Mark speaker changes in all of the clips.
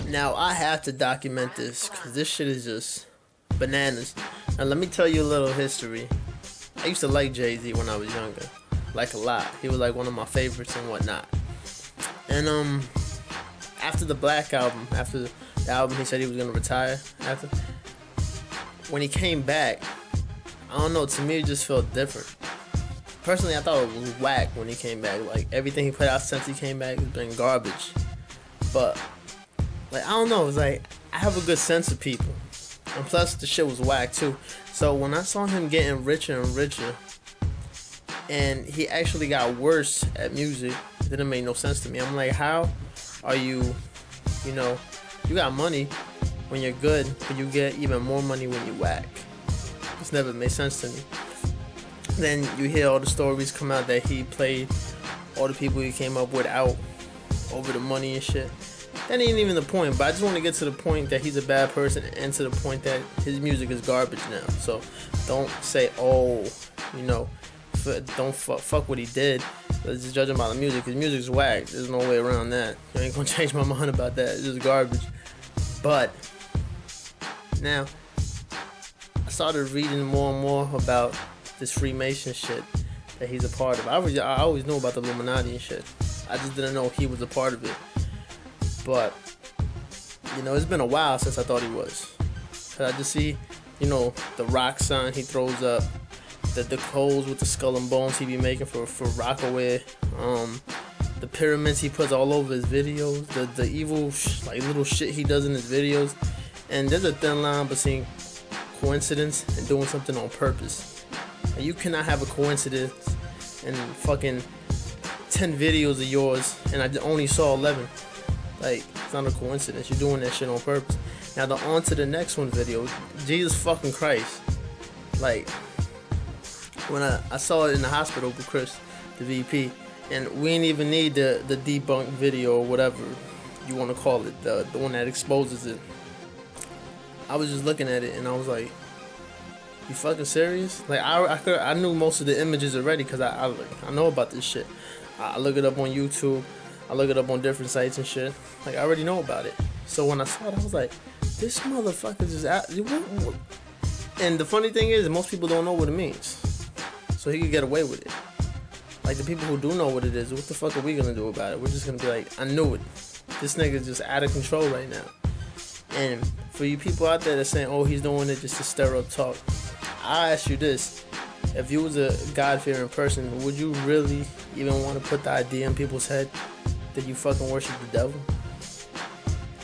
Speaker 1: Now I have to document this because this shit is just bananas. Now let me tell you a little history. I used to like Jay-Z when I was younger, like a lot. He was like one of my favorites and whatnot. And after the Black album, after the album he said he was gonna retire after, when he came back, I don't know, to me it just felt different. Personally, I thought it was whack when he came back. Like, everything he put out since he came back has been garbage. But, like, I don't know, it was like, I have a good sense of people. And plus, the shit was whack, too. So, when I saw him getting richer and richer, and he actually got worse at music, it didn't make no sense to me. I'm like, how are you, you got money when you're good, but you get even more money when you whack? It's never made sense to me. Then you hear all the stories come out that he played all the people he came up with out over the money and shit. That ain't even the point, but I just want to get to the point that he's a bad person and to the point that his music is garbage now. So don't say, oh, don't fuck what he did. Let's just judge him by the music. His music's whack. There's no way around that. You ain't gonna change my mind about that. It's just garbage. But now I started reading more and more about this Freemason shit that he's a part of. I always knew about the Illuminati and shit. I just didn't know he was a part of it. But it's been a while since I thought he was. Cause I just see, the rock sign he throws up, the clothes with the skull and bones he be making for Rockaway, the pyramids he puts all over his videos, the evil little shit he does in his videos, and there's a thin line between coincidence and doing something on purpose. And you cannot have a coincidence and fucking 10 videos of yours and I only saw 11. Like, it's not a coincidence. You're doing that shit on purpose. Now, on to the next one video. Jesus fucking Christ. Like, when I saw it in the hospital with Chris, the VP, and we didn't even need the debunked video or whatever you want to call it, the one that exposes it. I was just looking at it and I was like, you fucking serious? Like, I knew most of the images already because I know about this shit. I look it up on YouTube. I look it up on different sites and shit. Like, I already know about it. So when I saw it, I was like, this motherfucker just out. And the funny thing is, most people don't know what it means. So he could get away with it. Like, the people who do know what it is, what the fuck are we gonna do about it? We're just gonna be like, I knew it. This nigga's just out of control right now. And for you people out there that's saying, oh, he's doing it just to stir up talk, I ask you this. If you was a God-fearing person, would you really even want to put the idea in people's head that you fucking worship the devil?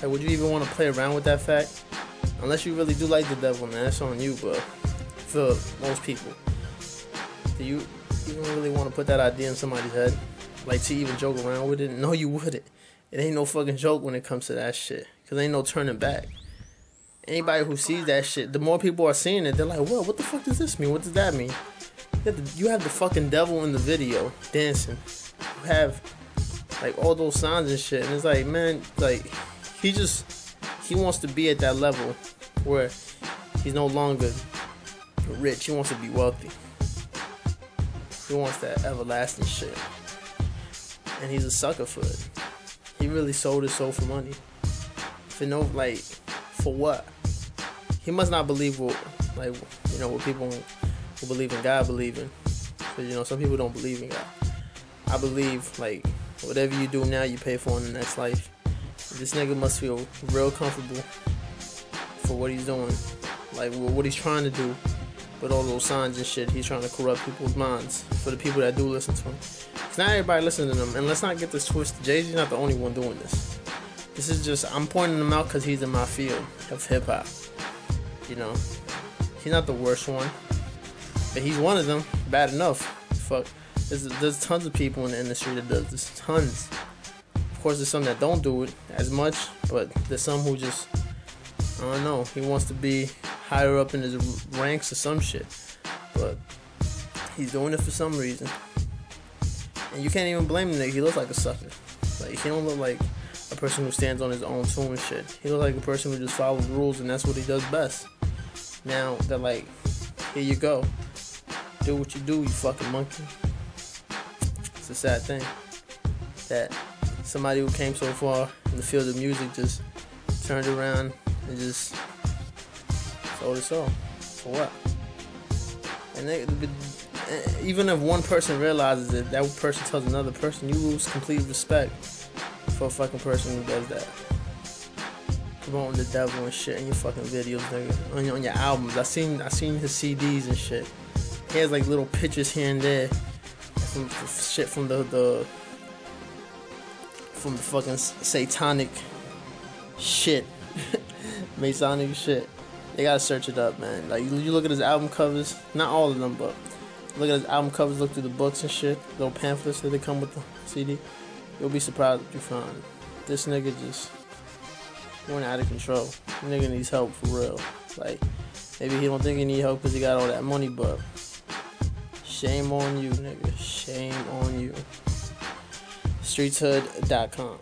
Speaker 1: Like, would you even want to play around with that fact? Unless you really do like the devil, man, that's on you, but for most people, do you even really want to put that idea in somebody's head? Like, to even joke around with it? No, you wouldn't. It ain't no fucking joke when it comes to that shit, because ain't no turning back. Anybody who sees that shit, the more people are seeing it, they're like, whoa, what the fuck does this mean? What does that mean? You have the fucking devil in the video dancing. You have like all those signs and shit, and it's like, man, like he wants to be at that level where he's no longer rich. He wants to be wealthy. He wants that everlasting shit, and he's a sucker for it. He really sold his soul for money. For what? He must not believe what people who believe in God believe in. Because, some people don't believe in God. I believe, like, whatever you do now, you pay for in the next life. This nigga must feel real comfortable for what he's doing. Like, what he's trying to do with all those signs and shit. He's trying to corrupt people's minds for the people that do listen to him. Because not everybody listens to him. And let's not get this twisted. Jay-Z's not the only one doing this. This is just, I'm pointing him out because he's in my field of hip-hop. He's not the worst one. But he's one of them. Bad enough. Fuck. There's tons of people in the industry that does this. Tons. Of course, there's some that don't do it as much. But there's some who just, I don't know. He wants to be higher up in his ranks or some shit. But he's doing it for some reason. And you can't even blame him, nigga. He looks like a sucker. Like, he don't look like a person who stands on his own two and shit. He looks like a person who just follows rules, and that's what he does best. Now, they're like, here you go. Do what you do, you fucking monkey. It's a sad thing that somebody who came so far in the field of music just turned around and just sold his soul. For what? And even if one person realizes it, that person tells another person, you lose complete respect for a fucking person who does that. Promoting the devil and shit in your fucking videos, nigga. On your albums. I seen his CDs and shit. He has like little pictures here and there from shit from the fucking satanic shit. Masonic shit. They gotta search it up, man. Like, you look at his album covers, not all of them, but look at his album covers, look through the books and shit, little pamphlets that they come with the CD. You'll be surprised what you find. This nigga just went out of control. This nigga needs help for real. Like, maybe he don't think he need help because he got all that money, but shame on you, nigga. Shame on you. Streetshood.com